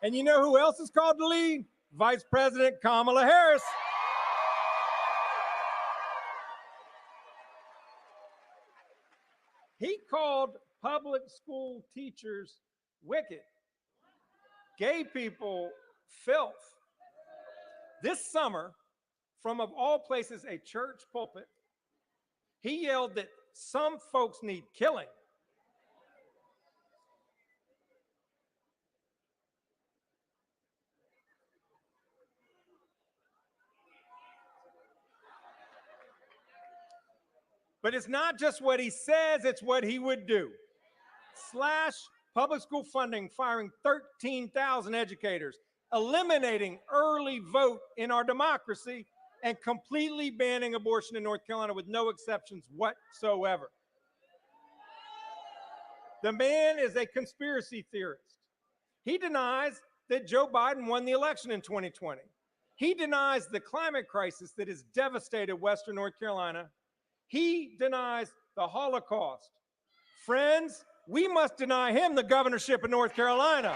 And you know who else is called to lead? Vice President Kamala Harris. He called public school teachers wicked, gay people filth. This summer, from of all places, a church pulpit, he yelled that some folks need killing. But it's not just what he says, it's what he would do. Slash public school funding, firing 13,000 educators, eliminating early vote in our democracy, and completely banning abortion in North Carolina with no exceptions whatsoever. The man is a conspiracy theorist. He denies that Joe Biden won the election in 2020. He denies the climate crisis that has devastated Western North Carolina. He denies the Holocaust. Friends, we must deny him the governorship of North Carolina.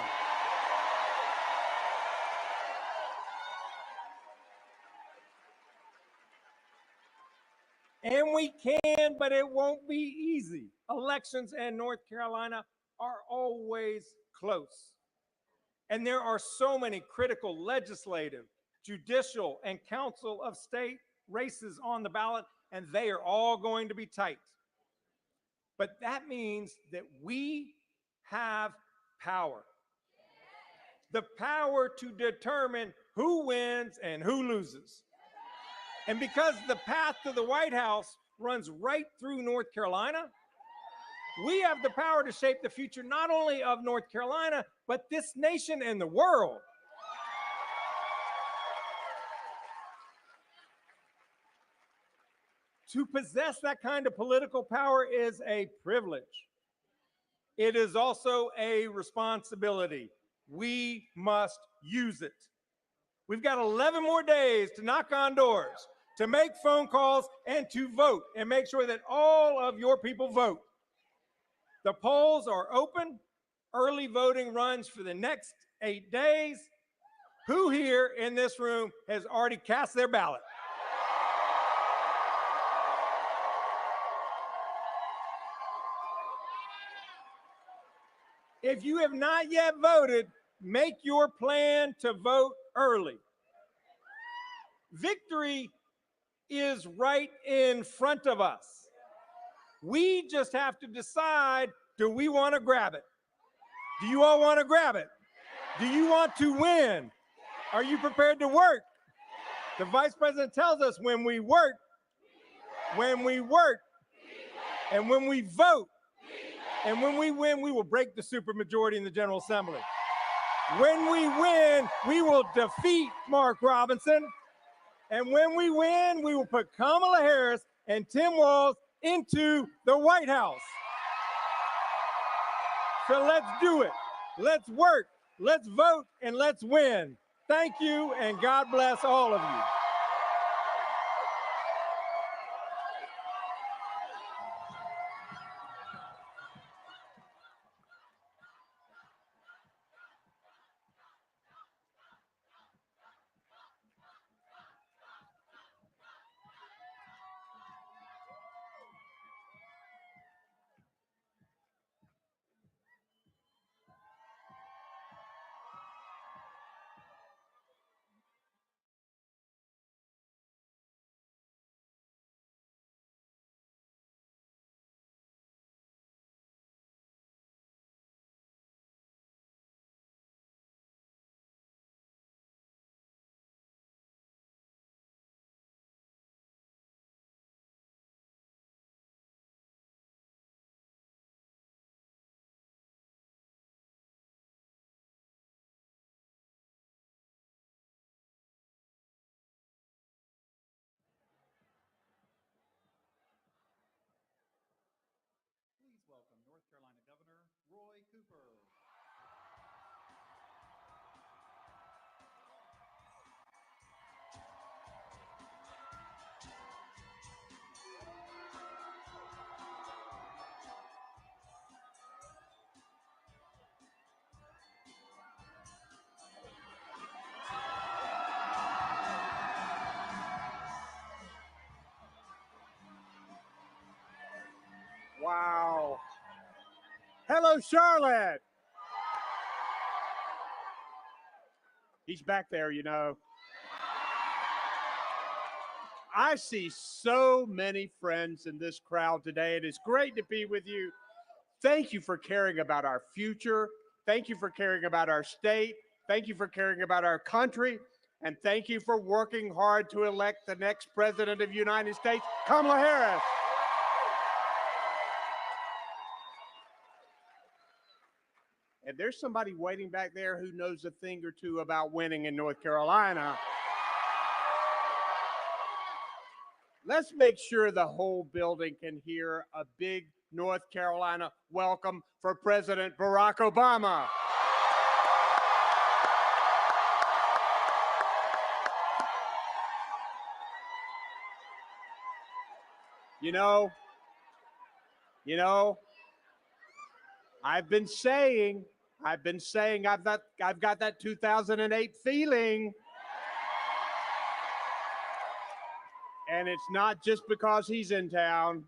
And we can, but it won't be easy. Elections in North Carolina are always close. And there are so many critical legislative, judicial, and council of state races on the ballot, and they are all going to be tight. But that means that we have power. The power to determine who wins and who loses. And because the path to the White House runs right through North Carolina, we have the power to shape the future not only of North Carolina, but this nation and the world. To possess that kind of political power is a privilege. It is also a responsibility. We must use it. We've got 11 more days to knock on doors, to make phone calls, and to vote, and make sure that all of your people vote. The polls are open. Early voting runs for the next 8 days. Who here in this room has already cast their ballot? If you have not yet voted, make your plan to vote early. Victory is right in front of us. We just have to decide, do we want to grab it? Do you all want to grab it? Do you want to win? Are you prepared to work? The vice president tells us when we work, and when we vote, and when we win, we will break the supermajority in the General Assembly. When we win, we will defeat Mark Robinson. And when we win, we will put Kamala Harris and Tim Walz into the White House. So let's do it. Let's work. Let's vote and let's win. Thank you, and God bless all of you. Please welcome North Carolina Governor Roy Cooper. Hello, Charlotte. He's back there, you know. I see so many friends in this crowd today. It is great to be with you. Thank you for caring about our future. Thank you for caring about our state. Thank you for caring about our country. And thank you for working hard to elect the next president of the United States, Kamala Harris. And there's somebody waiting back there who knows a thing or two about winning in North Carolina. Let's make sure the whole building can hear a big North Carolina welcome for President Barack Obama. You know, I've been saying I've got that 2008 feeling. And it's not just because he's in town.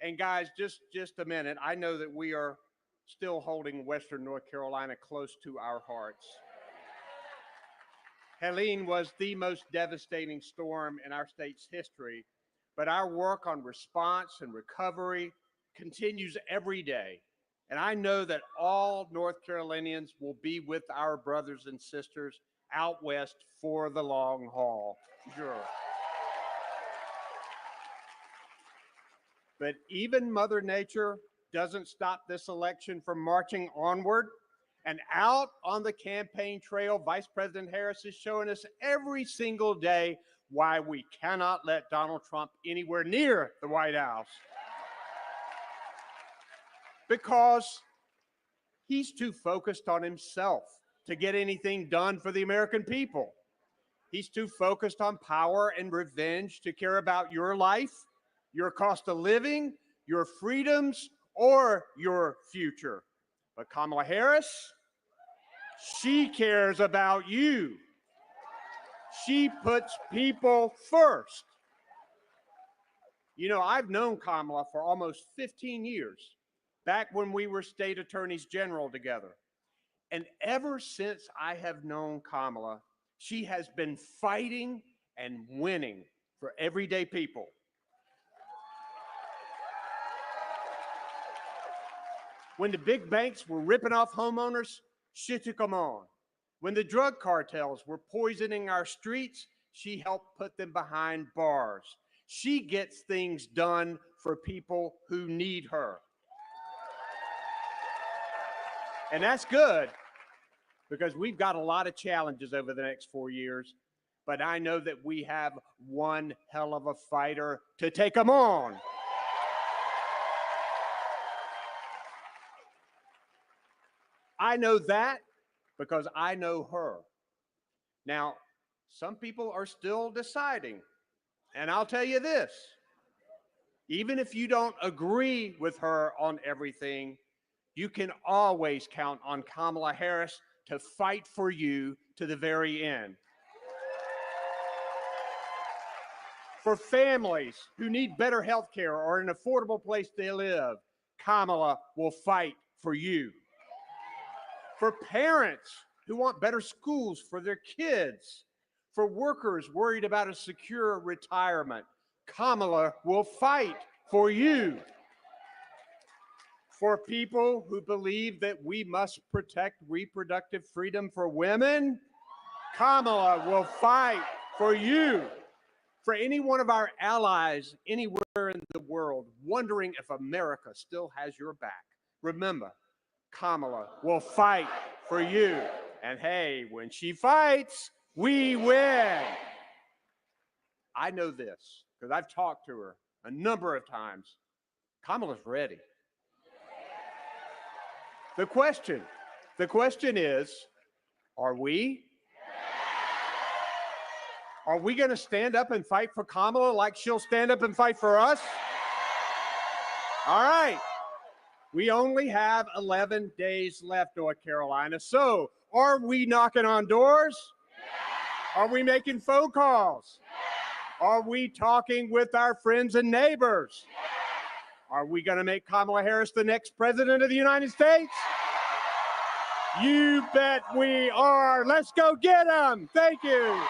And guys, just a minute. I know that we are still holding Western North Carolina close to our hearts. Helene was the most devastating storm in our state's history, but our work on response and recovery continues every day. And I know that all North Carolinians will be with our brothers and sisters out west for the long haul. Sure. But even Mother Nature doesn't stop this election from marching onward. And out on the campaign trail, Vice President Harris is showing us every single day why we cannot let Donald Trump anywhere near the White House. Because he's too focused on himself to get anything done for the American people. He's too focused on power and revenge to care about your life, your cost of living, your freedoms, or your future. But Kamala Harris, she cares about you. She puts people first. You know, I've known Kamala for almost 15 years, back when we were state attorneys general together. And ever since I have known Kamala, she has been fighting and winning for everyday people. When the big banks were ripping off homeowners, she took them on. When the drug cartels were poisoning our streets, she helped put them behind bars. She gets things done for people who need her. And that's good, because we've got a lot of challenges over the next 4 years, but I know that we have one hell of a fighter to take them on. I know that because I know her. Now, some people are still deciding, and I'll tell you this, even if you don't agree with her on everything, you can always count on Kamala Harris to fight for you to the very end. For families who need better health care or an affordable place to live, Kamala will fight for you. For parents who want better schools for their kids, for workers worried about a secure retirement, Kamala will fight for you. For people who believe that we must protect reproductive freedom for women, Kamala will fight for you. For any one of our allies anywhere in the world wondering if America still has your back, remember, Kamala will fight for you. And hey, when she fights, we win. I know this because I've talked to her a number of times. Kamala's ready. The question is, are we? Are we going to stand up and fight for Kamala like she'll stand up and fight for us? All right. We only have 11 days left, North Carolina. So, are we knocking on doors? Are we making phone calls? Are we talking with our friends and neighbors? Are we going to make Kamala Harris the next president of the United States? You bet we are. Let's go get them. Thank you.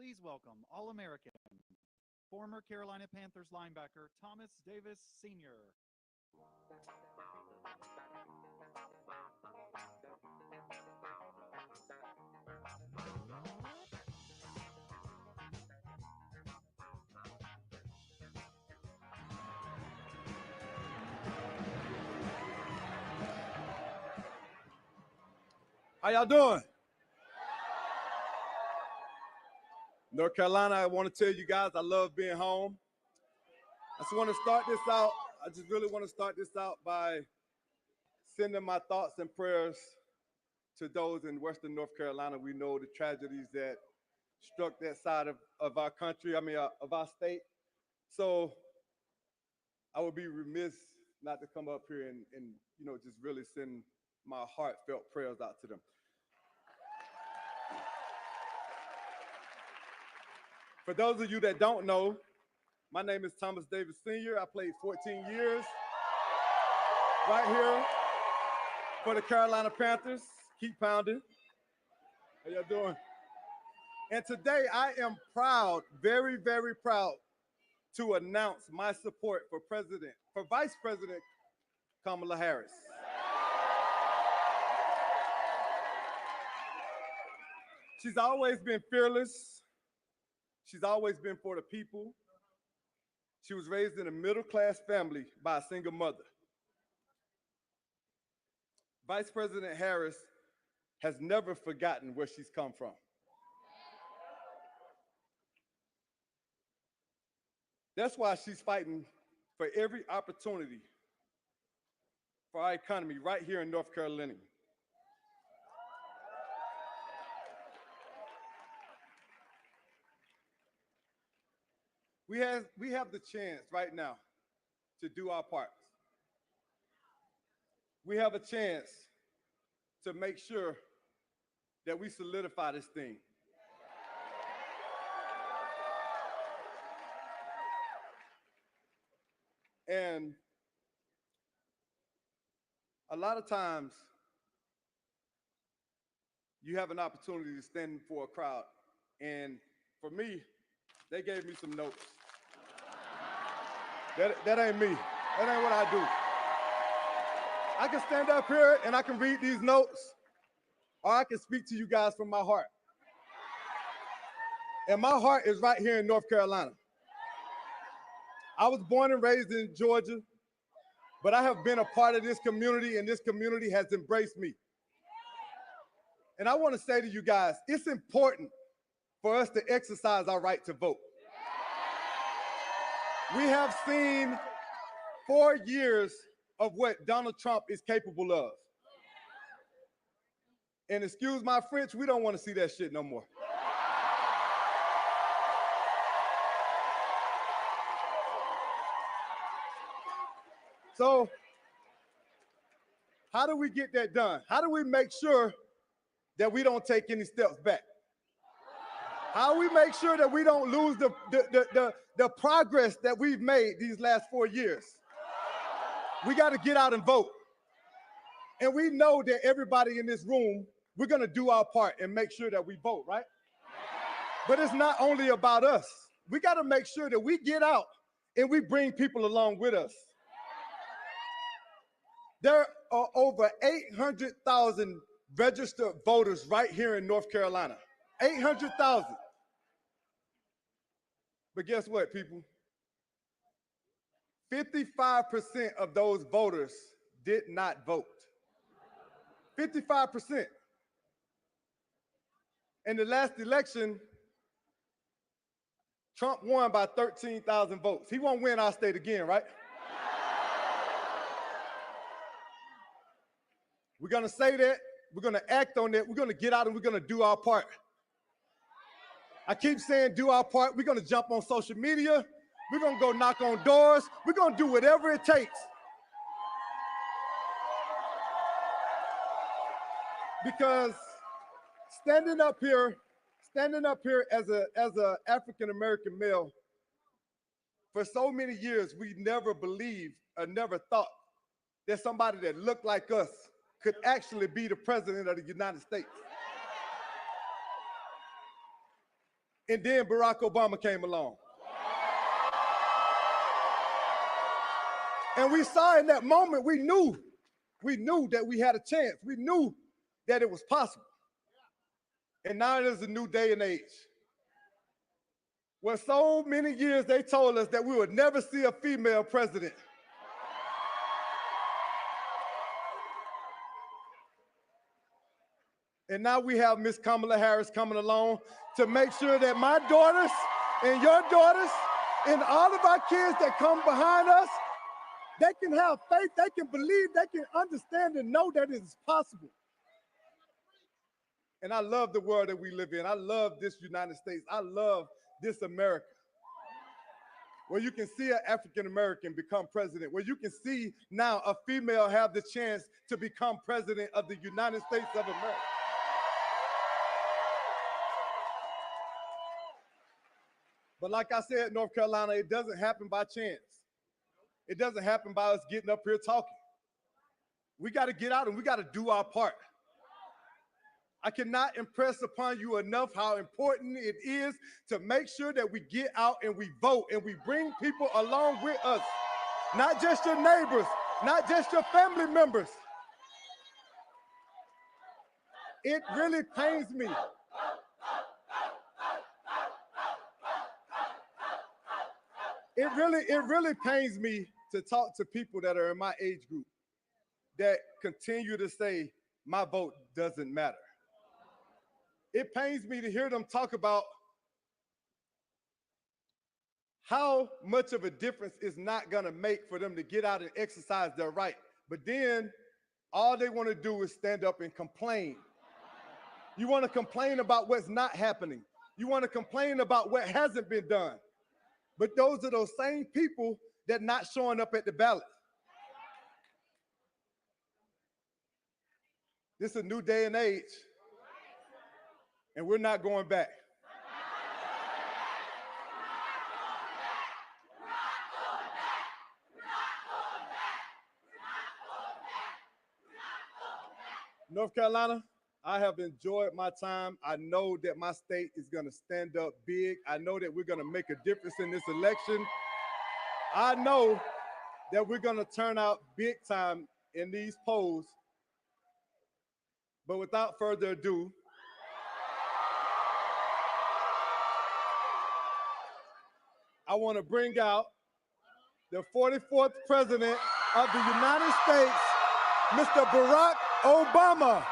Please welcome All-American, former Carolina Panthers linebacker Thomas Davis Sr. How y'all doing? North Carolina, I want to tell you guys I love being home. I just want to start this out. I just really want to start this out by sending my thoughts and prayers to those in Western North Carolina. We know the tragedies that struck that side of our country, of our state. So I would be remiss not to come up here and just really send my heartfelt prayers out to them. For those of you that don't know, my name is Thomas Davis Sr. I played 14 years right here for the Carolina Panthers. Keep pounding. How y'all doing? And today I am proud, very, very proud to announce my support for Vice President Kamala Harris. She's always been fearless. She's always been for the people. She was raised in a middle-class family by a single mother. Vice President Harris has never forgotten where she's come from. That's why she's fighting for every opportunity for our economy right here in North Carolina. We have the chance right now to do our part. We have a chance to make sure that we solidify this thing. And a lot of times you have an opportunity to stand for a crowd. And for me, they gave me some notes. That ain't me. That ain't what I do. I can stand up here and I can read these notes, or I can speak to you guys from my heart. And my heart is right here in North Carolina. I was born and raised in Georgia, but I have been a part of this community, and this community has embraced me. And I want to say to you guys, it's important for us to exercise our right to vote. We have seen 4 years of what Donald Trump is capable of. And excuse my French, we don't want to see that shit no more. So, how do we get that done? How do we make sure that we don't take any steps back? How do we make sure that we don't lose the progress that we've made these last 4 years? We got to get out and vote. And we know that everybody in this room, we're going to do our part and make sure that we vote, right? But it's not only about us. We got to make sure that we get out and we bring people along with us. There are over 800,000 registered voters right here in North Carolina. 800,000. But guess what, people? 55% of those voters did not vote. 55%. In the last election, Trump won by 13,000 votes. He won't win our state again, right? We're going to say that. We're going to act on that. We're going to get out and we're going to do our part. I keep saying do our part. We're going to jump on social media. We're going to go knock on doors. We're going to do whatever it takes. Because standing up here as a African American male, for so many years, we never believed or never thought that somebody that looked like us could actually be the president of the United States. And then Barack Obama came along. And we saw in that moment, we knew that we had a chance. We knew that it was possible. And now it is a new day and age. Where so many years they told us that we would never see a female president. And now we have Miss Kamala Harris coming along to make sure that my daughters and your daughters and all of our kids that come behind us, they can have faith, they can believe, they can understand and know that it is possible. And I love the world that we live in. I love this United States. I love this America, where you can see an African American become president, where you can see now a female have the chance to become president of the United States of America. But like I said, North Carolina, it doesn't happen by chance. It doesn't happen by us getting up here talking. We got to get out and we got to do our part. I cannot impress upon you enough how important it is to make sure that we get out and we vote and we bring people along with us. Not just your neighbors, not just your family members. It really pains me. It really pains me to talk to people that are in my age group that continue to say my vote doesn't matter. It pains me to hear them talk about how much of a difference it's not going to make for them to get out and exercise their right. But then all they want to do is stand up and complain. You want to complain about what's not happening. You want to complain about what hasn't been done. But those are those same people that are not showing up at the ballot. This is a new day and age, and we're not going back. North Carolina, I have enjoyed my time. I know that my state is going to stand up big. I know that we're going to make a difference in this election. I know that we're going to turn out big time in these polls. But without further ado, I want to bring out the 44th President of the United States, Mr. Barack Obama.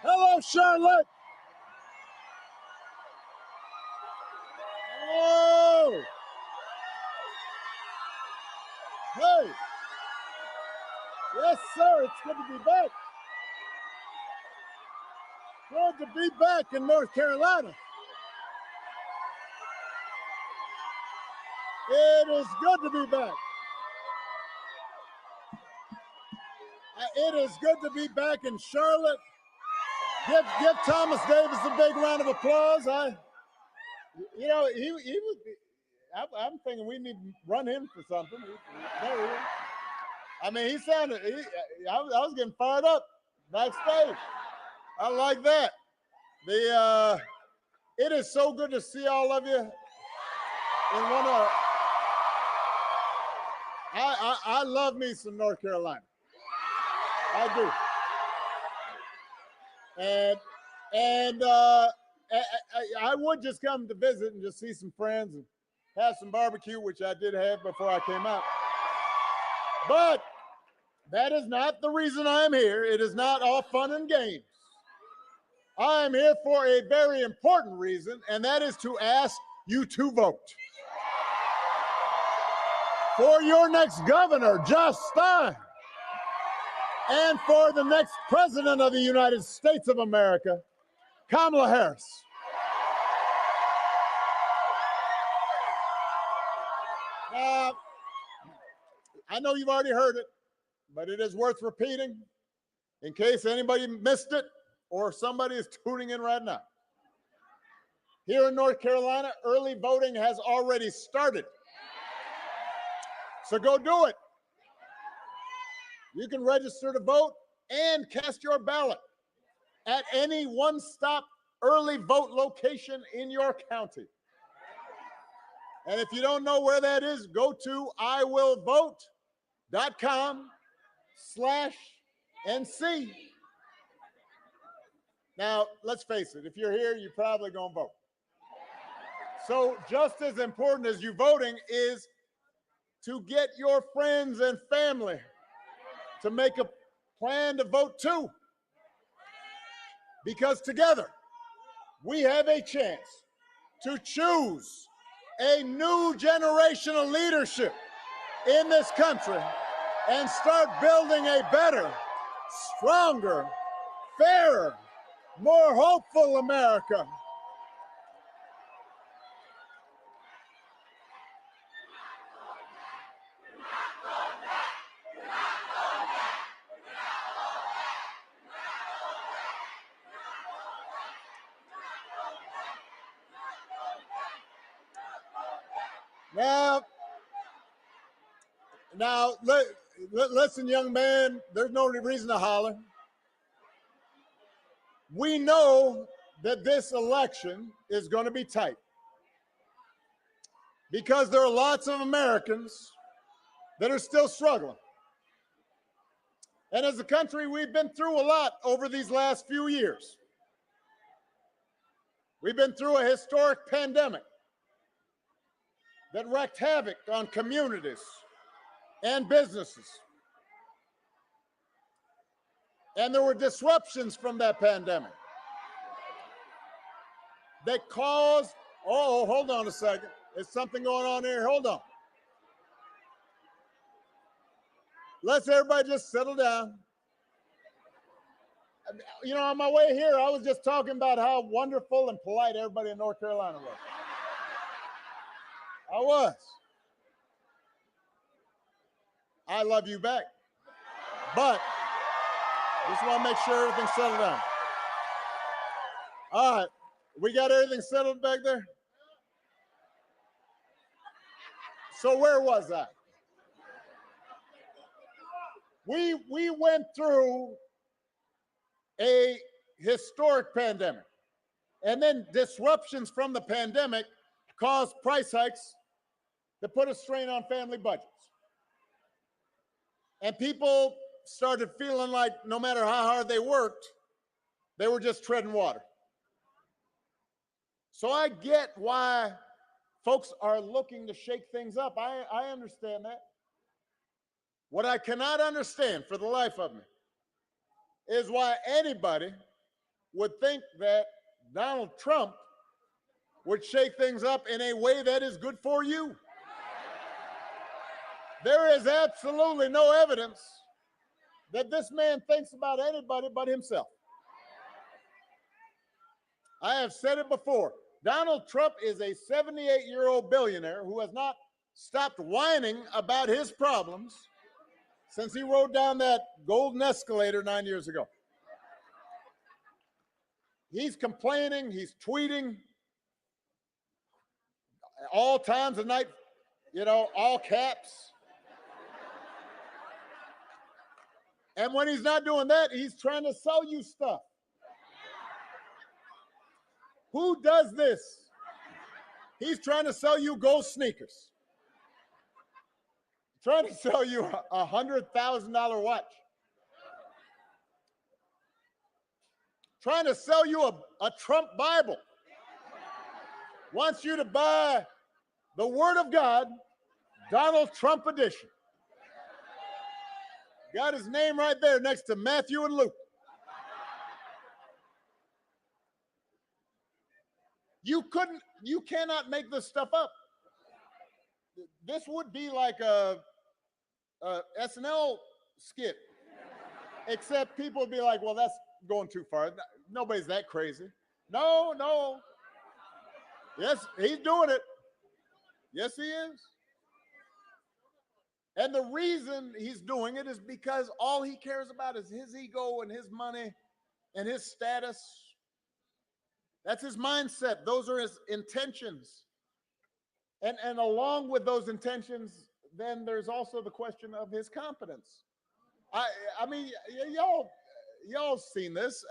Hello, Charlotte. Oh. Hey. Yes, sir. It's good to be back. Good to be back in North Carolina. It is good to be back. It is good to be back in Charlotte. Give Thomas Davis a big round of applause. I'm thinking we need to run him for something. There he is. I mean, he sounded. I was getting fired up backstage. I like that. It is so good to see all of you. I love me some North Carolina. I do. And I would just come to visit and just see some friends and have some barbecue, which I did have before I came out. But that is not the reason I'm here. It is not all fun and games. I am here for a very important reason, and that is to ask you to vote for your next governor, Josh Stein, and for the next president of the United States of America, Kamala Harris. Now, I know you've already heard it, but it is worth repeating in case anybody missed it or somebody is tuning in right now. Here in North Carolina, early voting has already started. So go do it. You can register to vote and cast your ballot at any one-stop early vote location in your county. And if you don't know where that is, go to iwillvote.com/NC. Now, let's face it, if you're here, you're probably going to vote. So just as important as you voting is to get your friends and family to make a plan to vote too. Because together, we have a chance to choose a new generation of leadership in this country and start building a better, stronger, fairer, more hopeful America. Now, listen, young man, there's no reason to holler. We know that this election is going to be tight because there are lots of Americans that are still struggling. And as a country, we've been through a lot over these last few years. We've been through a historic pandemic that wreaked havoc on communities and businesses. And there were disruptions from that pandemic that caused, oh, hold on a second. There's something going on here. Hold on. Let's everybody just settle down. You know, on my way here, I was just talking about how wonderful and polite everybody in North Carolina was. I was. I love you back. But just want to make sure everything's settled down. All right. We got everything settled back there? So where was I? We went through a historic pandemic. And then disruptions from the pandemic caused price hikes that put a strain on family budgets. And people started feeling like no matter how hard they worked, they were just treading water. So I get why folks are looking to shake things up. I understand that. What I cannot understand for the life of me is why anybody would think that Donald Trump would shake things up in a way that is good for you. There is absolutely no evidence that this man thinks about anybody but himself. I have said it before. Donald Trump is a 78-year-old billionaire who has not stopped whining about his problems since he rode down that golden escalator 9 years ago. He's complaining, he's tweeting all times of night, you know, all caps. And when he's not doing that, he's trying to sell you stuff. Who does this? He's trying to sell you gold sneakers. Trying to sell you a $100,000 watch. Trying to sell you a Trump Bible. Wants you to buy the Word of God, Donald Trump edition. Got his name right there next to Matthew and Luke. You cannot make this stuff up. This would be like a SNL skit, except people would be like, well, that's going too far. Nobody's that crazy. No. Yes, he's doing it. Yes, he is. And the reason he's doing it is because all he cares about is his ego and his money and his status. That's his mindset. Those are his intentions. And along with those intentions, then there's also the question of his competence. I mean, y'all seen this.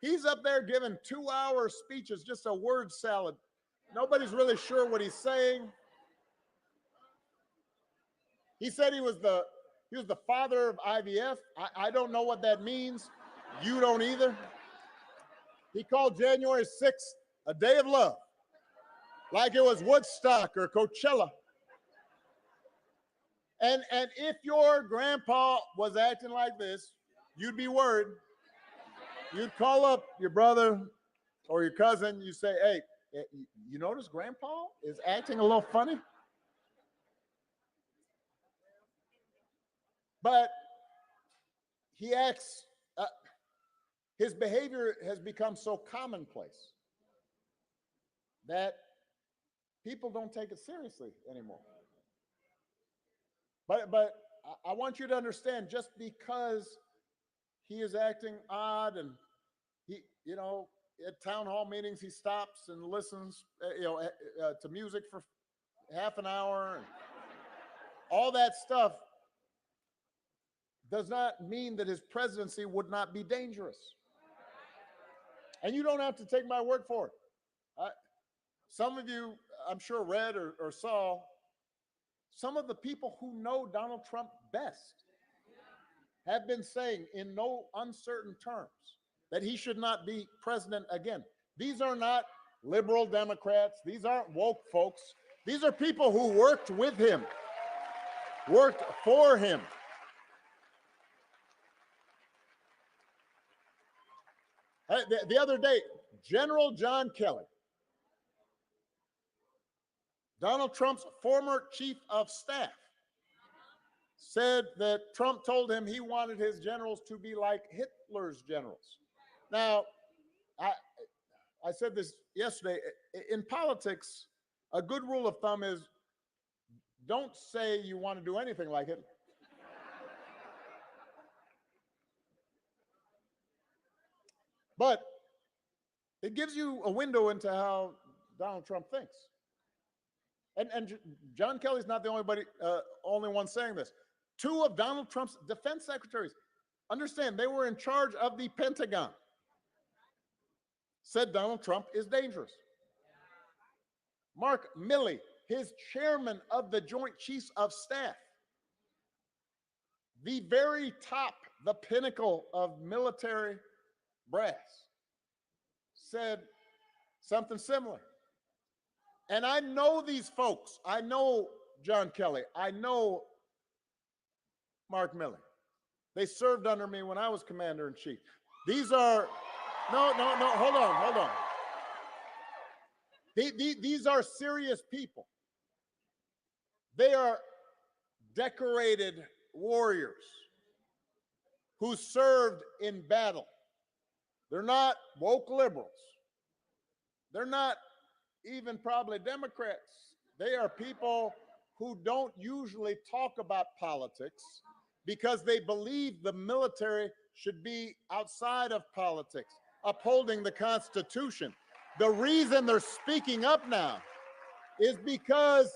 He's up there giving 2-hour speeches, just a word salad. Nobody's really sure what he's saying. He said he was the father of IVF. I don't know what that means. You don't either. He called January 6th a day of love, like it was Woodstock or Coachella. And if your grandpa was acting like this, you'd be worried. You'd call up your brother or your cousin. You say, hey, you notice grandpa is acting a little funny? But he acts, his behavior has become so commonplace that people don't take it seriously anymore. But I want you to understand, just because he is acting odd and he, at town hall meetings, he stops and listens, to music for half an hour and all that stuff, does not mean that his presidency would not be dangerous. And you don't have to take my word for it. Some of you, I'm sure, read or saw some of the people who know Donald Trump best have been saying in no uncertain terms that he should not be president again. These are not liberal Democrats. These aren't woke folks. These are people who worked with him, worked for him. The other day, General John Kelly, Donald Trump's former chief of staff, said that Trump told him he wanted his generals to be like Hitler's generals. Now, I said this yesterday. In politics, a good rule of thumb is don't say you want to do anything like Hitler. But it gives you a window into how Donald Trump thinks. And John Kelly's not the only one saying this. 2 of Donald Trump's defense secretaries, understand, they were in charge of the Pentagon, said Donald Trump is dangerous. Mark Milley, his chairman of the Joint Chiefs of Staff, the very top, the pinnacle of military brass, said something similar. And I know these folks. I know John Kelly. I know Mark Milley. They served under me when I was commander in chief. These are, no, hold on. These are serious people. They are decorated warriors who served in battle. They're not woke liberals. They're not even probably Democrats. They are people who don't usually talk about politics because they believe the military should be outside of politics, upholding the Constitution. The reason they're speaking up now is because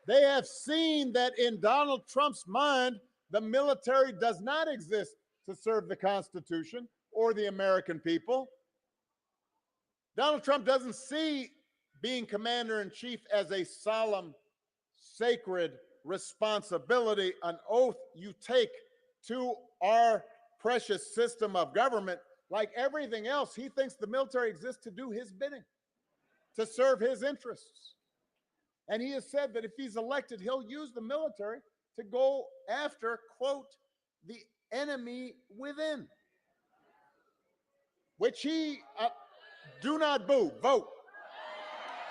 they have seen that in Donald Trump's mind, the military does not exist to serve the Constitution or the American people. Donald Trump doesn't see being commander-in-chief as a solemn, sacred responsibility, an oath you take to our precious system of government. Like everything else, he thinks the military exists to do his bidding, to serve his interests. And he has said that if he's elected, he'll use the military to go after, quote, the enemy within, which he, do not boo, vote,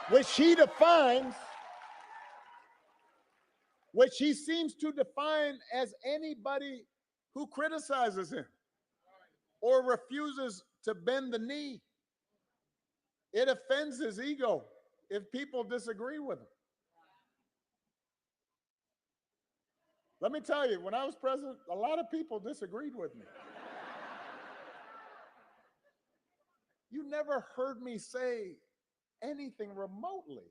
which he defines, which he seems to define as anybody who criticizes him or refuses to bend the knee. It offends his ego if people disagree with him. Let me tell you, when I was president, a lot of people disagreed with me. You never heard me say anything remotely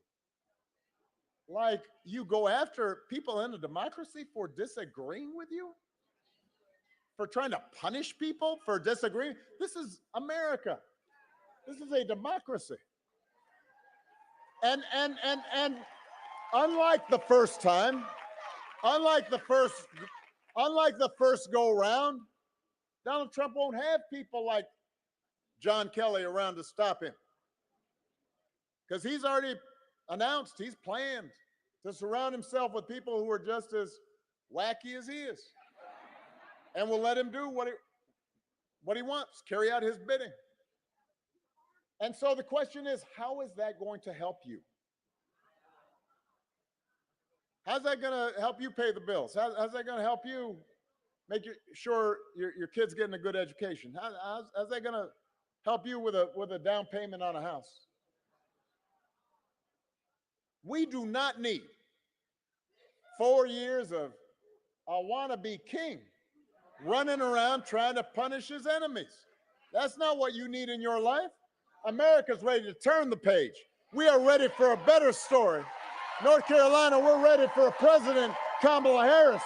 like you go after people in a democracy for disagreeing with you, for trying to punish people for disagreeing. This is America. This is a democracy. And unlike the first time, unlike the first go round, Donald Trump won't have people like John Kelly around to stop him. Because he's already announced, he's planned to surround himself with people who are just as wacky as he is. And will let him do what he wants, carry out his bidding. And so the question is, how is that going to help you? How's that going to help you pay the bills? How's that going to help you make sure your kid's getting a good education? How's that going to help you with a down payment on a house? We do not need 4 years of a wannabe king running around trying to punish his enemies. That's not what you need in your life. America's ready to turn the page. We are ready for a better story. North Carolina, we're ready for a President Kamala Harris.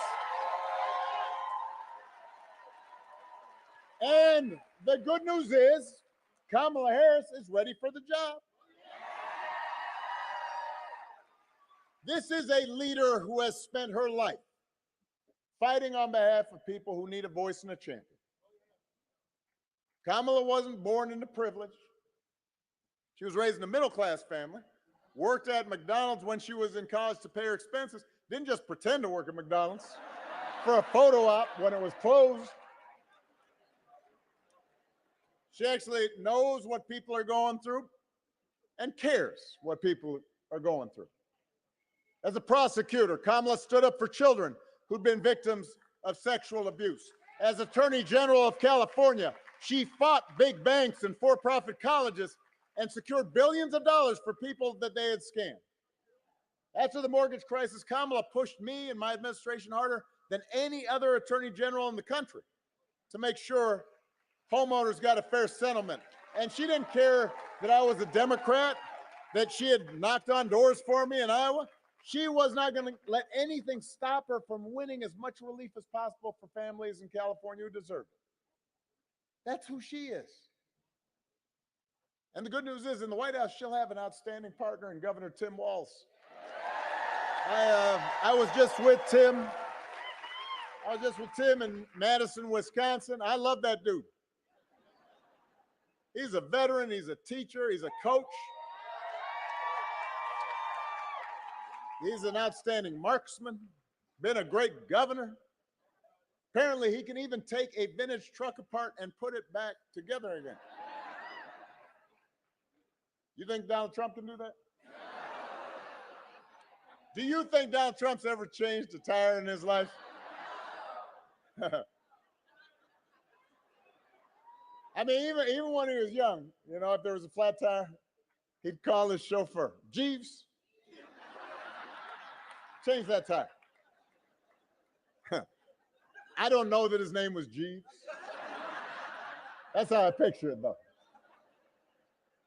And the good news is Kamala Harris is ready for the job. This is a leader who has spent her life fighting on behalf of people who need a voice and a champion. Kamala wasn't born into privilege. She was raised in a middle-class family, worked at McDonald's when she was in college to pay her expenses, didn't just pretend to work at McDonald's for a photo op when it was closed. She actually knows what people are going through and cares what people are going through. As a prosecutor, Kamala stood up for children who'd been victims of sexual abuse. As Attorney General of California, she fought big banks and for-profit colleges and secured billions of dollars for people that they had scammed. After the mortgage crisis, Kamala pushed me and my administration harder than any other attorney general in the country to make sure homeowners got a fair settlement. And she didn't care that I was a Democrat, that she had knocked on doors for me in Iowa. She was not going to let anything stop her from winning as much relief as possible for families in California who deserve it. That's who she is. And the good news is, in the White House, she'll have an outstanding partner in Governor Tim Walz. I was just with Tim. In Madison, Wisconsin. I love that dude. He's a veteran. He's a teacher. He's a coach. He's an outstanding marksman, been a great governor. Apparently, he can even take a vintage truck apart and put it back together again. You think Donald Trump can do that? Do you think Donald Trump's ever changed a tire in his life? I mean, even when he was young, you know, if there was a flat tire, he'd call his chauffeur, Jeeves, change that tire. I don't know that his name was Jeeves. That's how I picture it, though.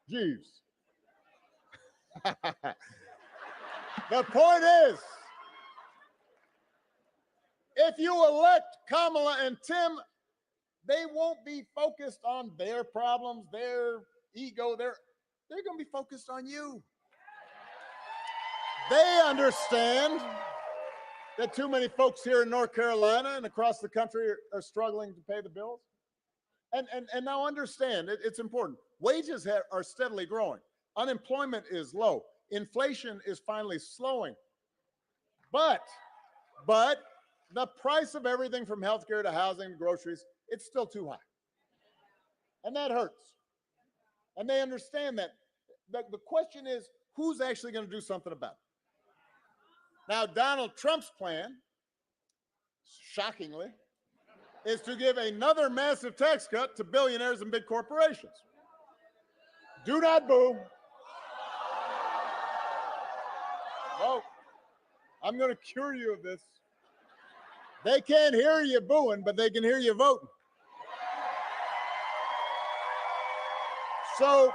Jeeves. The point is, if you elect Kamala and Tim, they won't be focused on their problems, their ego. They're going to be focused on you. They understand that too many folks here in North Carolina and across the country are struggling to pay the bills. And now understand, it's important. Wages are steadily growing. Unemployment is low. Inflation is finally slowing. But the price of everything from healthcare to housing to groceries, it's still too high. And that hurts. And they understand that. The question is, who's actually going to do something about it? Now, Donald Trump's plan, shockingly, is to give another massive tax cut to billionaires and big corporations. Do not boo. No, I'm going to cure you of this. They can't hear you booing, but they can hear you voting. So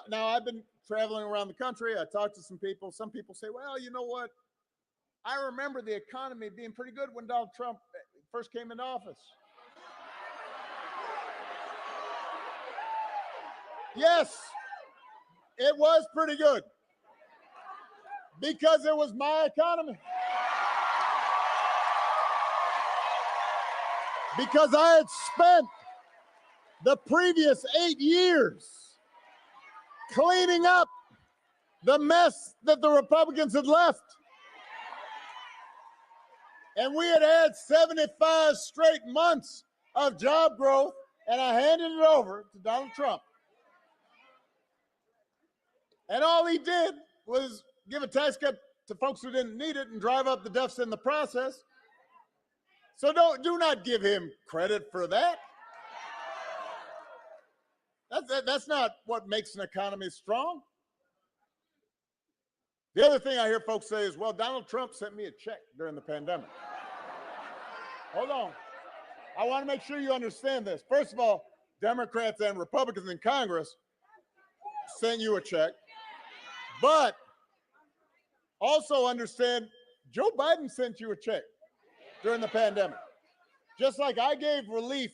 now I've been traveling around the country. I talked to some people. Some people say, well, you know what? I remember the economy being pretty good when Donald Trump first came into office. Yes, it was pretty good because it was my economy. Because I had spent the previous 8 years cleaning up the mess that the Republicans had left. And we had had 75 straight months of job growth, and I handed it over to Donald Trump. And all he did was give a tax cut to folks who didn't need it and drive up the deficit in the process. So do not give him credit for that. That's not what makes an economy strong. The other thing I hear folks say is, well, Donald Trump sent me a check during the pandemic. Hold on. I want to make sure you understand this. First of all, Democrats and Republicans in Congress sent you a check. But also understand Joe Biden sent you a check during the pandemic. Just like I gave relief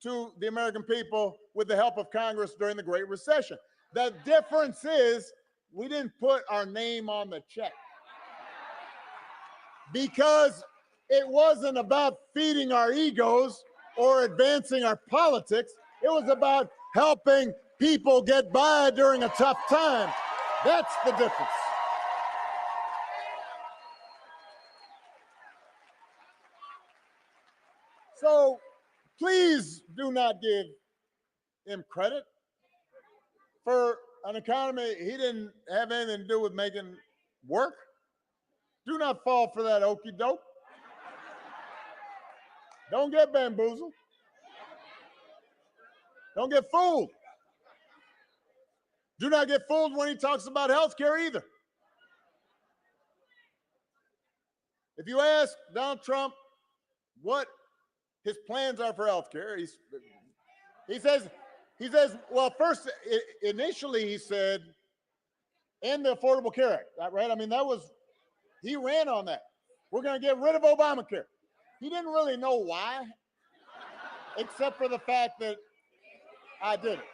to the American people with the help of Congress during the Great Recession. The difference is we didn't put our name on the check because it wasn't about feeding our egos or advancing our politics. It was about helping people get by during a tough time. That's the difference. So please do not give him credit for an economy he didn't have anything to do with making work. Do not fall for that okey doke. Don't get bamboozled. Don't get fooled. Do not get fooled when he talks about health care either. If you ask Donald Trump what his plans are for health care, he says, well, first, initially he said, end the Affordable Care Act, right? I mean, he ran on that. We're going to get rid of Obamacare. He didn't really know why, except for the fact that I did it.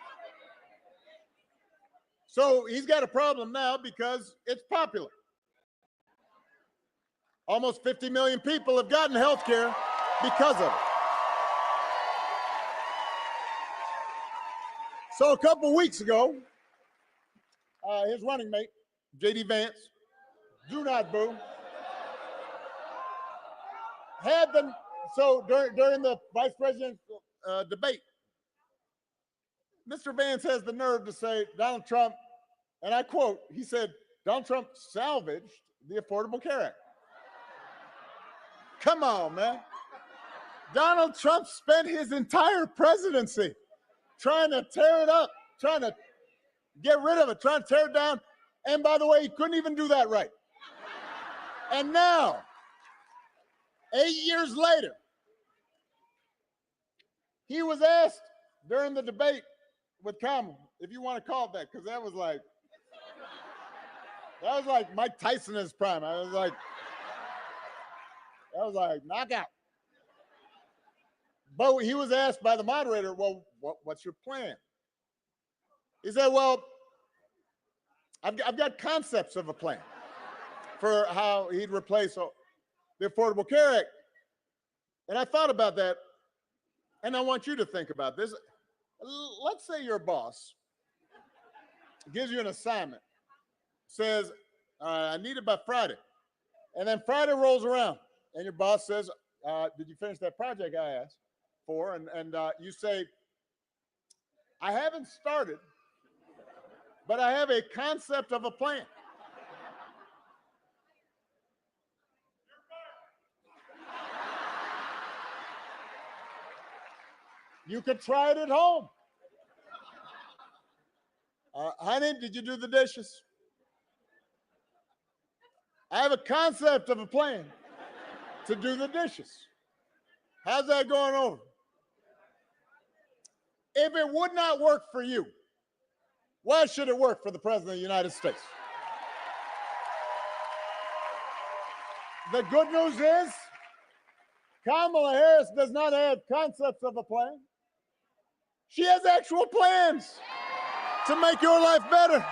So he's got a problem now because it's popular. Almost 50 million people have gotten health care because of it. So a couple weeks ago, his running mate, J.D. Vance, do not boo, during the vice presidential debate, Mr. Vance has the nerve to say Donald Trump, and I quote, he said, Donald Trump salvaged the Affordable Care Act. Come on, man. Donald Trump spent his entire presidency trying to tear it up, trying to get rid of it, trying to tear it down. And by the way, he couldn't even do that right. And now, 8 years later, he was asked during the debate with Kamala, if you want to call it that, because that was like Mike Tyson in his prime. That was like knockout. But he was asked by the moderator, well, what's your plan? He said, well, I've got concepts of a plan for how he'd replace the Affordable Care Act. And I thought about that, and I want you to think about this. Let's say your boss gives you an assignment, says, I need it by Friday. And then Friday rolls around, and your boss says, did you finish that project I asked for? And you say, I haven't started, but I have a concept of a plan. You could try it at home. Honey, did you do the dishes? I have a concept of a plan to do the dishes. How's that going over? If it would not work for you, why should it work for the President of the United States? The good news is Kamala Harris does not have concepts of a plan. She has actual plans to make your life better.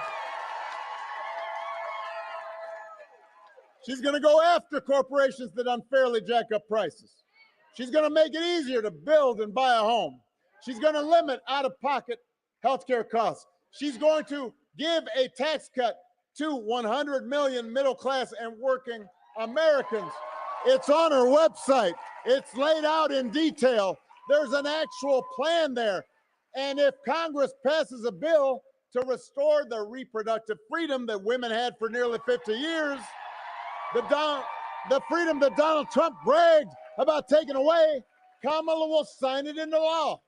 She's going to go after corporations that unfairly jack up prices. She's going to make it easier to build and buy a home. She's going to limit out-of-pocket healthcare costs. She's going to give a tax cut to 100 million middle-class and working Americans. It's on her website. It's laid out in detail. There's an actual plan there. And if Congress passes a bill to restore the reproductive freedom that women had for nearly 50 years, the freedom that Donald Trump bragged about taking away, Kamala will sign it into law.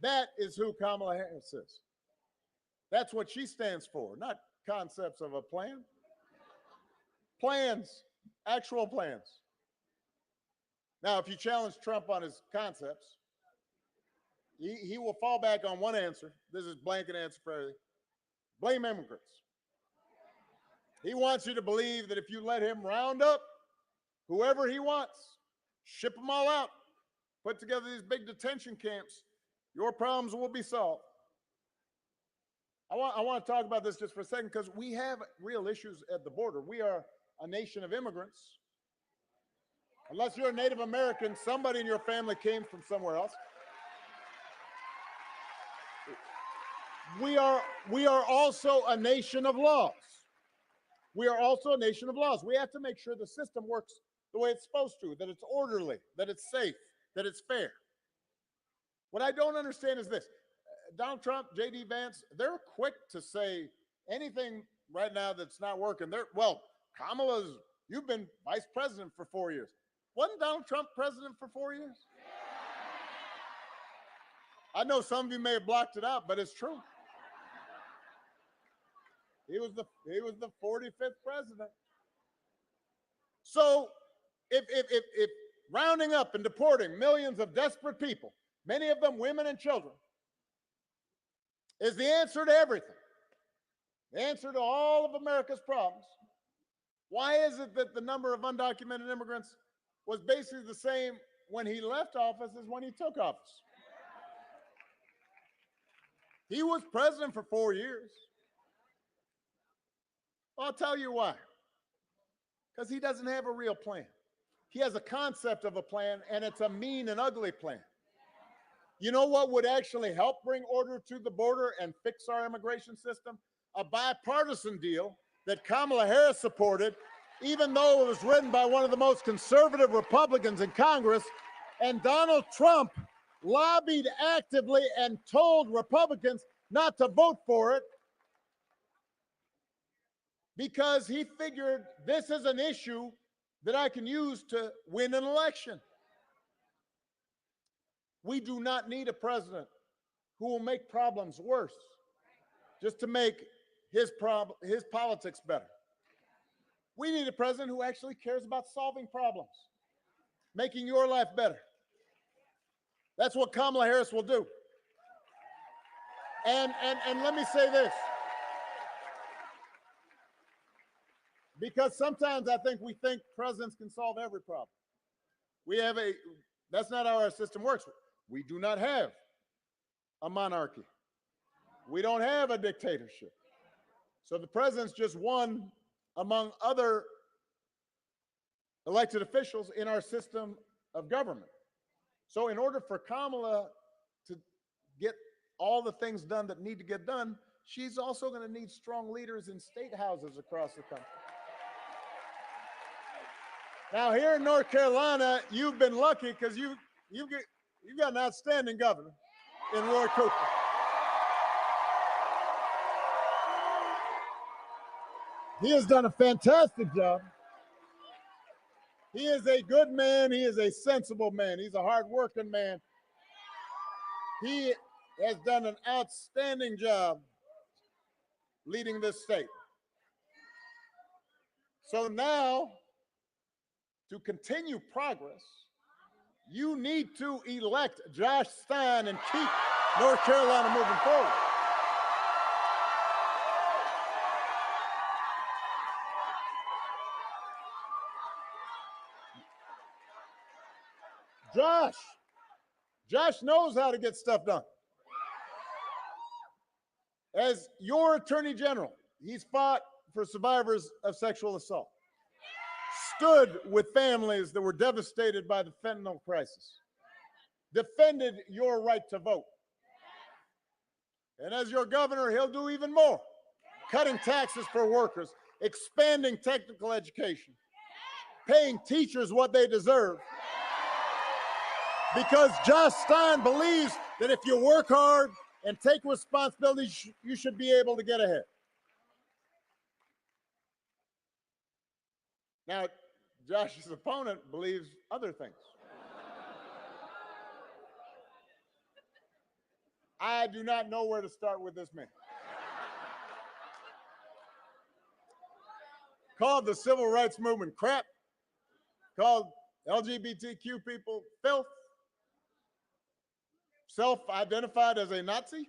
That is who Kamala Harris is. That's what she stands for, not concepts of a plan. Plans, actual plans. Now, if you challenge Trump on his concepts, he will fall back on one answer. This is blanket answer for everything. Blame immigrants. He wants you to believe that if you let him round up whoever he wants, ship them all out, put together these big detention camps, your problems will be solved. I want to talk about this just for a second because we have real issues at the border. We are a nation of immigrants. Unless you're a Native American, somebody in your family came from somewhere else. We are also a nation of laws. We are also a nation of laws. We have to make sure the system works the way it's supposed to, that it's orderly, that it's safe, that it's fair. What I don't understand is this. Donald Trump, J.D. Vance, they're quick to say anything right now that's not working. Well, Kamala's, you've been vice president for 4 years. Wasn't Donald Trump president for 4 years? I know some of you may have blocked it out, but it's true. He was the 45th president. So if rounding up and deporting millions of desperate people, many of them women and children, is the answer to everything, the answer to all of America's problems, why is it that the number of undocumented immigrants was basically the same when he left office as when he took office? He was president for 4 years. I'll tell you why. Because he doesn't have a real plan. He has a concept of a plan, and it's a mean and ugly plan. You know what would actually help bring order to the border and fix our immigration system? A bipartisan deal that Kamala Harris supported, even though it was written by one of the most conservative Republicans in Congress, and Donald Trump lobbied actively and told Republicans not to vote for it because he figured this is an issue that I can use to win an election. We do not need a president who will make problems worse just to make his politics better. We need a president who actually cares about solving problems, making your life better. That's what Kamala Harris will do. And let me say this, because sometimes I think we think presidents can solve every problem. That's not how our system works. We do not have a monarchy. We don't have a dictatorship. So the president's just one among other elected officials in our system of government. So in order for Kamala to get all the things done that need to get done, she's also going to need strong leaders in state houses across the country. Now here in North Carolina, you've been lucky because you've got an outstanding governor in Roy Cooper. He has done a fantastic job. He is a good man. He is a sensible man. He's a hardworking man. He has done an outstanding job leading this state. So now, to continue progress, you need to elect Josh Stein and keep North Carolina moving forward. Josh knows how to get stuff done. As your Attorney General, he's fought for survivors of sexual assault, stood with families that were devastated by the fentanyl crisis, defended your right to vote. And as your governor, he'll do even more, cutting taxes for workers, expanding technical education, paying teachers what they deserve. Because Josh Stein believes that if you work hard and take responsibility, you should be able to get ahead. Now, Josh's opponent believes other things. I do not know where to start with this man. Called the civil rights movement crap, called LGBTQ people filth, self-identified as a Nazi,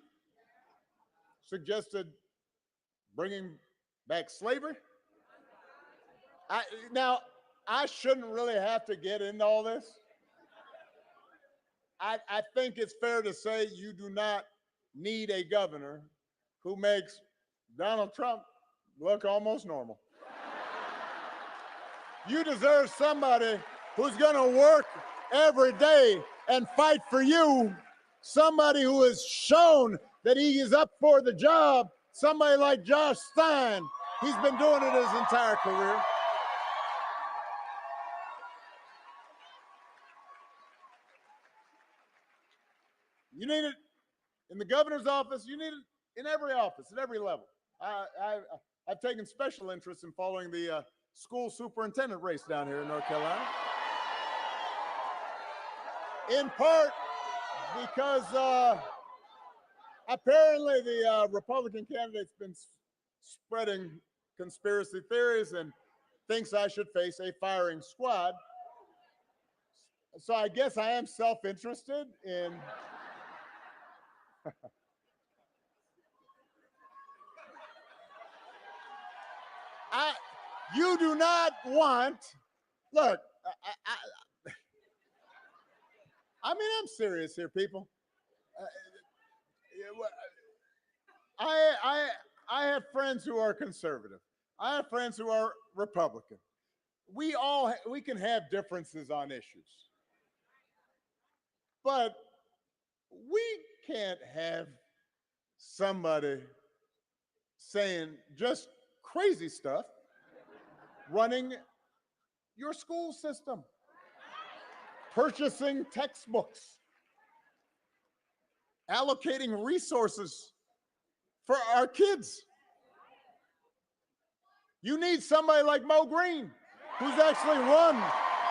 suggested bringing back slavery. Now, I shouldn't really have to get into all this. I think it's fair to say you do not need a governor who makes Donald Trump look almost normal. You deserve somebody who's going to work every day and fight for you, somebody who has shown that he is up for the job, somebody like Josh Stein. He's been doing it his entire career. You need it in the governor's office. You need it in every office, at every level. I've taken special interest in following the school superintendent race down here in North Carolina. In part because apparently the Republican candidate's been spreading conspiracy theories and thinks I should face a firing squad. So I guess I am self-interested in you do not want, look, I mean, I'm serious here, people. I have friends who are conservative. I have friends who are Republican. We can have differences on issues. But we can't have somebody saying just crazy stuff running your school system, purchasing textbooks, allocating resources for our kids. You need somebody like Mo Green, who's actually run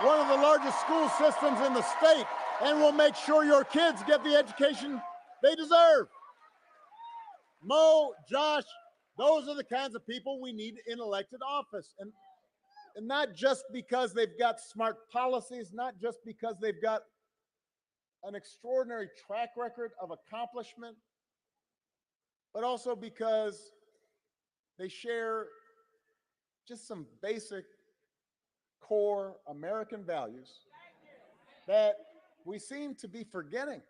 one of the largest school systems in the state and will make sure your kids get the education they deserve. Mo, Josh, those are the kinds of people we need in elected office. And not just because they've got smart policies, not just because they've got an extraordinary track record of accomplishment, but also because they share just some basic core American values that we seem to be forgetting.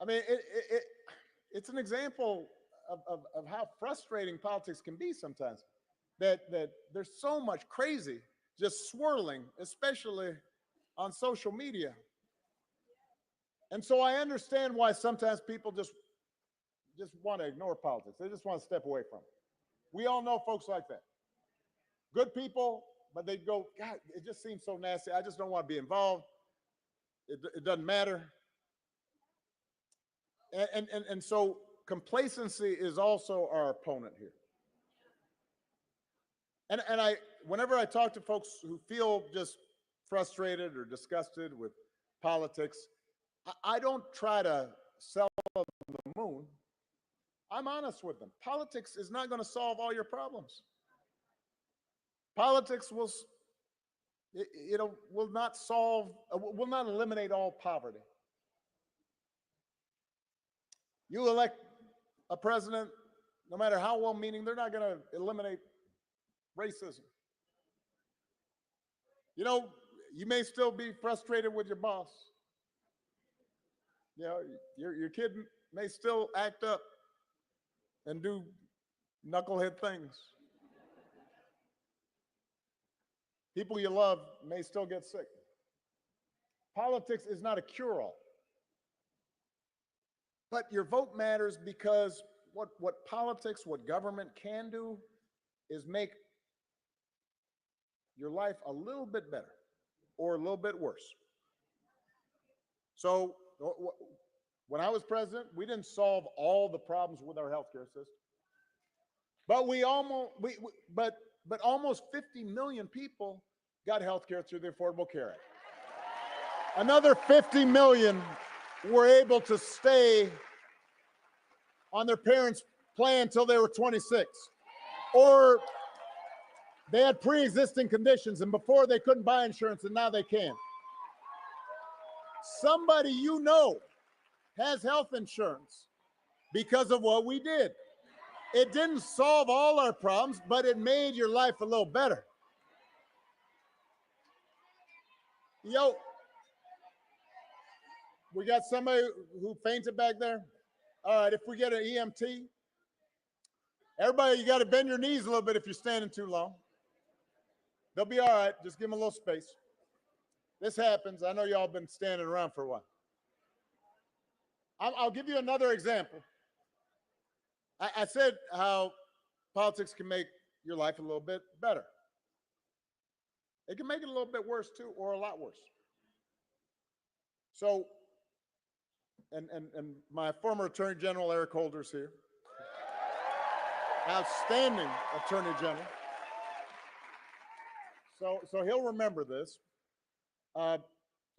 I mean, it's an example of how frustrating politics can be sometimes, that there's so much crazy just swirling, especially on social media. And so I understand why sometimes people just want to ignore politics. They just want to step away from it. We all know folks like that. Good people, but they go, God, it just seems so nasty. I just don't want to be involved. It doesn't matter. And so complacency is also our opponent here. And whenever I talk to folks who feel just frustrated or disgusted with politics, I don't try to sell them the moon. I'm honest with them. Politics is not going to solve all your problems. Politics will not solve, will not eliminate all poverty. You elect a president, no matter how well-meaning, they're not going to eliminate racism. You know, you may still be frustrated with your boss. You know, your kid may still act up and do knucklehead things. People you love may still get sick. Politics is not a cure-all. But your vote matters because what politics, what government can do is make your life a little bit better or a little bit worse. So when I was president, we didn't solve all the problems with our healthcare system. But almost 50 million people got healthcare through the Affordable Care Act. Another 50 million were able to stay on their parents' plan until they were 26. Or they had pre-existing conditions, and before they couldn't buy insurance, and now they can. Somebody you know has health insurance because of what we did. It didn't solve all our problems, but it made your life a little better. Yo, we got somebody who fainted back there. All right, if we get an EMT, everybody, you got to bend your knees a little bit if you're standing too long. They'll be all right. Just give them a little space. This happens. I know y'all been standing around for a while. I'll give you another example. I said how politics can make your life a little bit better. It can make it a little bit worse too, or a lot worse. So, and my former Attorney General, Eric Holder's here. Outstanding Attorney General. So he'll remember this.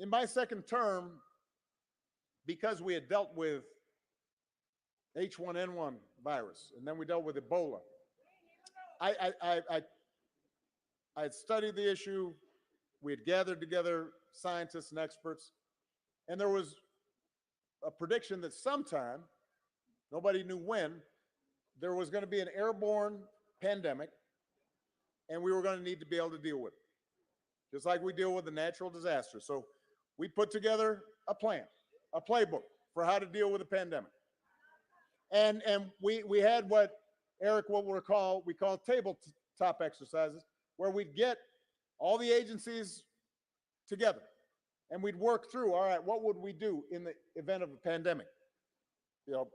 In my second term, because we had dealt with H1N1 virus, and then we dealt with Ebola, I had studied the issue. We had gathered together scientists and experts, and there was a prediction that sometime, nobody knew when, there was going to be an airborne pandemic, and we were going to need to be able to deal with it, just like we deal with the natural disaster. So we put together a plan, a playbook for how to deal with a pandemic. And we had what Eric we call tabletop exercises, where we'd get all the agencies together and we'd work through, all right, what would we do in the event of a pandemic? You know,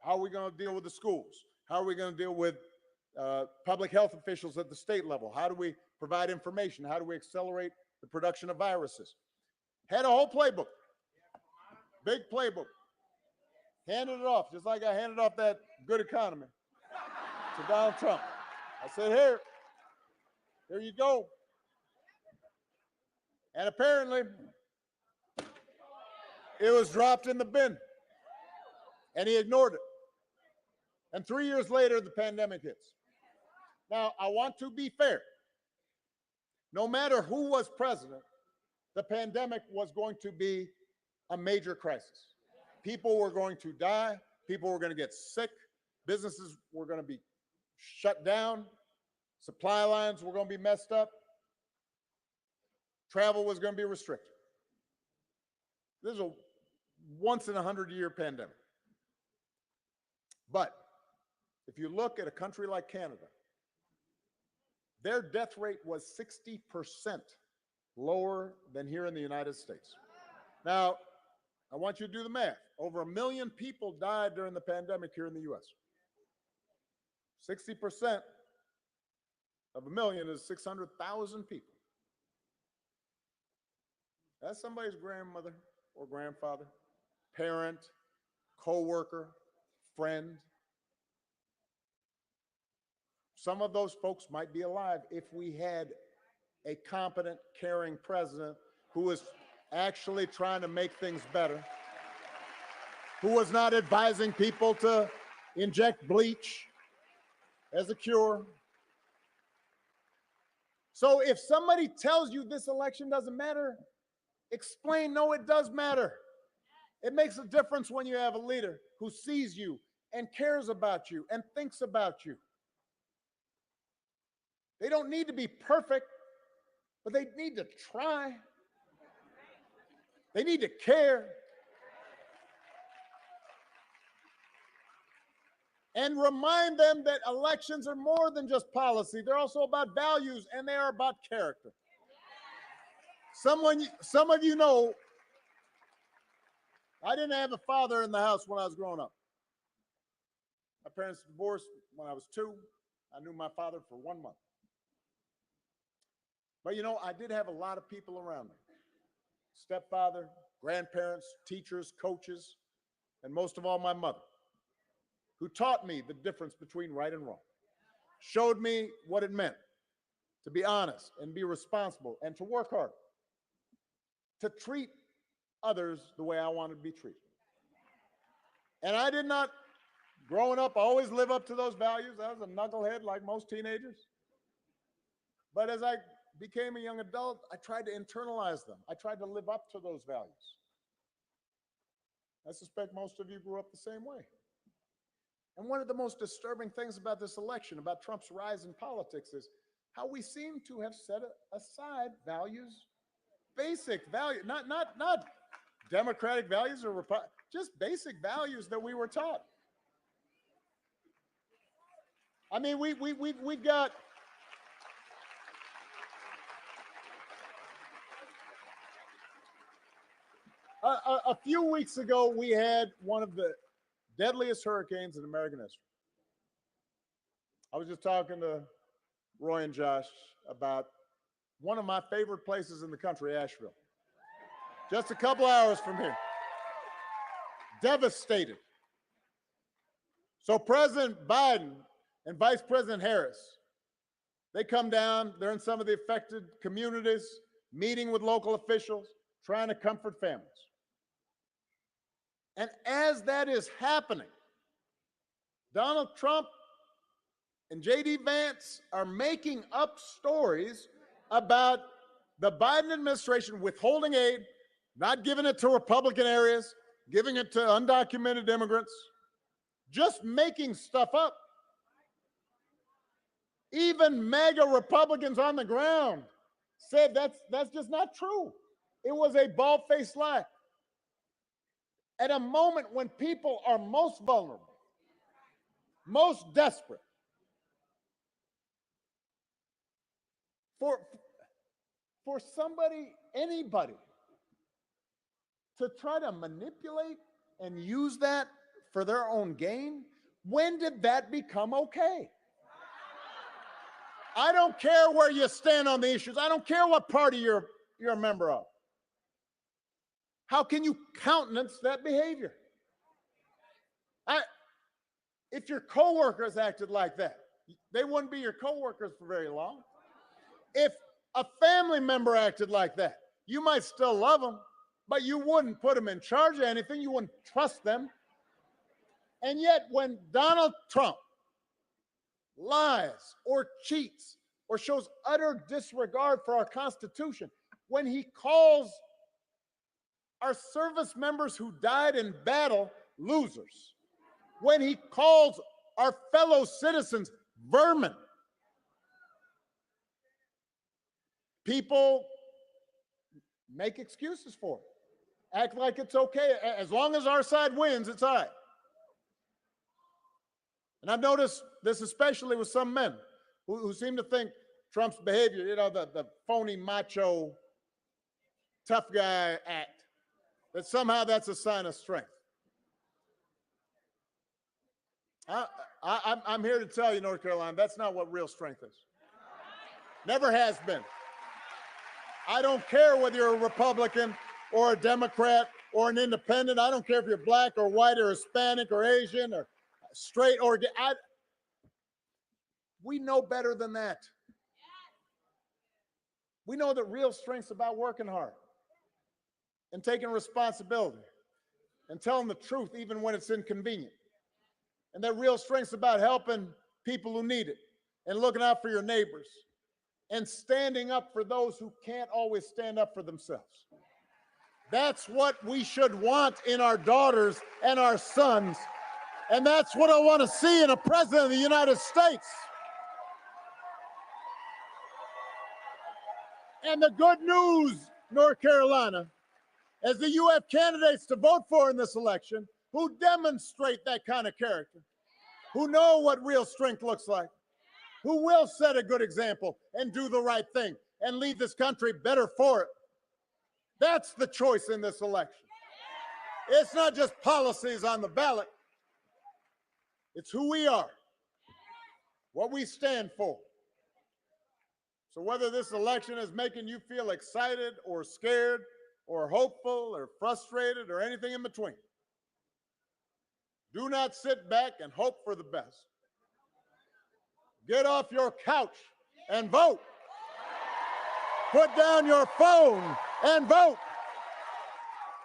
how are we going to deal with the schools? How are we going to deal with public health officials at the state level? How do we provide information? How do we accelerate the production of viruses? Had a whole playbook, big playbook. Handed it off, just like I handed off that good economy to Donald Trump. I said, here you go. And apparently, it was dropped in the bin, and he ignored it. And 3 years later, the pandemic hits. Now, I want to be fair. No matter who was president, the pandemic was going to be a major crisis. People were going to die. People were going to get sick. Businesses were going to be shut down. Supply lines were going to be messed up. Travel was going to be restricted. This is a once in 100-year pandemic. But if you look at a country like Canada, their death rate was 60% lower than here in the United States. Now, I want you to do the math. Over 1 million people died during the pandemic here in the US. 60% of 1 million is 600,000 people. That's somebody's grandmother or grandfather, parent, co-worker, friend. Some of those folks might be alive if we had a competent, caring president who was actually trying to make things better, who was not advising people to inject bleach as a cure. So if somebody tells you this election doesn't matter, explain, no, it does matter. It makes a difference when you have a leader who sees you and cares about you and thinks about you. They don't need to be perfect, but they need to try. They need to care. And remind them that elections are more than just policy. They're also about values, and they are about character. Some of you know, I didn't have a father in the house when I was growing up. My parents divorced when I was 2. I knew my father for 1 month. But you know, I did have a lot of people around me. Stepfather, grandparents, teachers, coaches, and most of all, my mother, who taught me the difference between right and wrong, showed me what it meant to be honest and be responsible and to work hard, to treat others the way I wanted to be treated. And I did not, growing up, always live up to those values. I was a knucklehead like most teenagers. But as I became a young adult, I tried to internalize them. I tried to live up to those values. I suspect most of you grew up the same way. And one of the most disturbing things about this election, about Trump's rise in politics, is how we seem to have set aside values, basic values, not democratic values or just basic values that we were taught. I mean, we've got a few weeks ago, we had one of the deadliest hurricanes in American history. I was just talking to Roy and Josh about one of my favorite places in the country, Asheville. Just a couple hours from here. Devastated. So President Biden and Vice President Harris, they come down, they're in some of the affected communities, meeting with local officials, trying to comfort families. And as that is happening, Donald Trump and J.D. Vance are making up stories about the Biden administration withholding aid, not giving it to Republican areas, giving it to undocumented immigrants, just making stuff up. Even MAGA Republicans on the ground said that's just not true. It was a bald-faced lie. At a moment when people are most vulnerable, most desperate, for somebody, anybody, to try to manipulate and use that for their own gain, when did that become okay? I don't care where you stand on the issues. I don't care what party you're a member of. How can you countenance that behavior? If your coworkers acted like that, they wouldn't be your coworkers for very long. If a family member acted like that, you might still love them, but you wouldn't put them in charge of anything. You wouldn't trust them. And yet when Donald Trump lies or cheats or shows utter disregard for our Constitution, when he calls our service members who died in battle losers, when he calls our fellow citizens vermin, people make excuses for it, act like it's okay. As long as our side wins, it's all right. And I've noticed this especially with some men who seem to think Trump's behavior, you know, the phony macho tough guy act, that somehow that's a sign of strength. I'm here to tell you, North Carolina, that's not what real strength is. Never has been. I don't care whether you're a Republican or a Democrat or an independent. I don't care if you're black or white or Hispanic or Asian or straight or gay. We know better than that. We know that real strength's about working hard. and taking responsibility and telling the truth even when it's inconvenient. And that real strength's about helping people who need it and looking out for your neighbors and standing up for those who can't always stand up for themselves. That's what we should want in our daughters and our sons. And that's what I want to see in a president of the United States. And the good news, North Carolina, is that you have candidates to vote for in this election who demonstrate that kind of character, who know what real strength looks like, who will set a good example and do the right thing and leave this country better for it. That's the choice in this election. It's not just policies on the ballot. It's who we are, what we stand for. So whether this election is making you feel excited or scared or hopeful or frustrated or anything in between, do not sit back and hope for the best. Get off your couch and vote. Put down your phone and vote.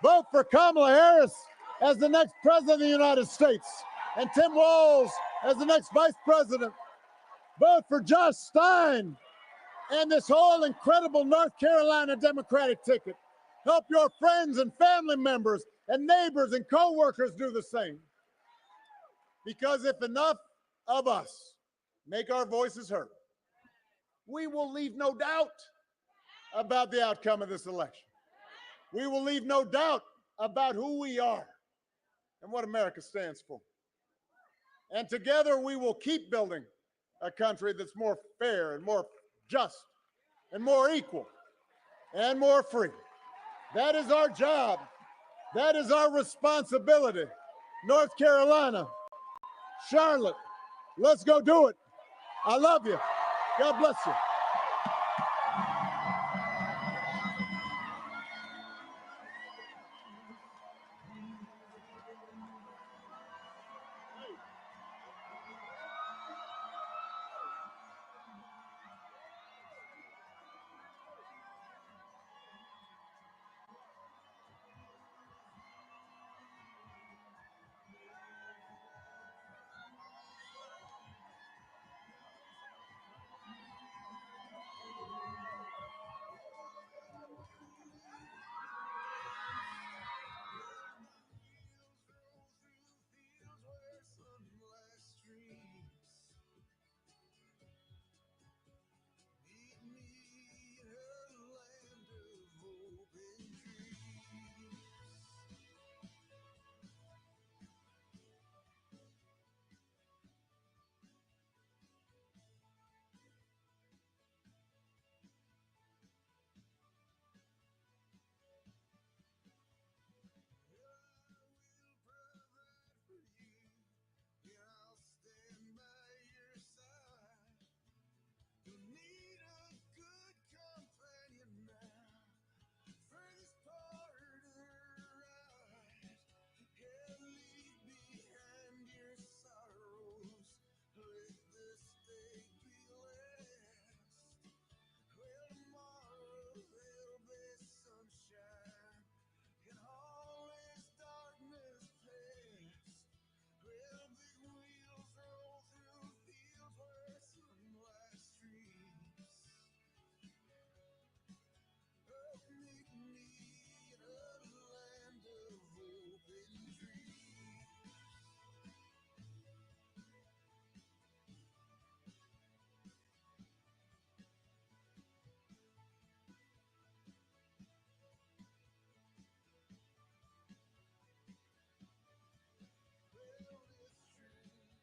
Vote for Kamala Harris as the next president of the United States and Tim Walz as the next vice president. Vote for Josh Stein and this whole incredible North Carolina Democratic ticket. Help your friends and family members and neighbors and co-workers do the same. Because if enough of us make our voices heard, we will leave no doubt about the outcome of this election. We will leave no doubt about who we are and what America stands for. And together we will keep building a country that's more fair and more just and more equal and more free. That is our job. That is our responsibility. North Carolina, Charlotte, let's go do it. I love you. God bless you.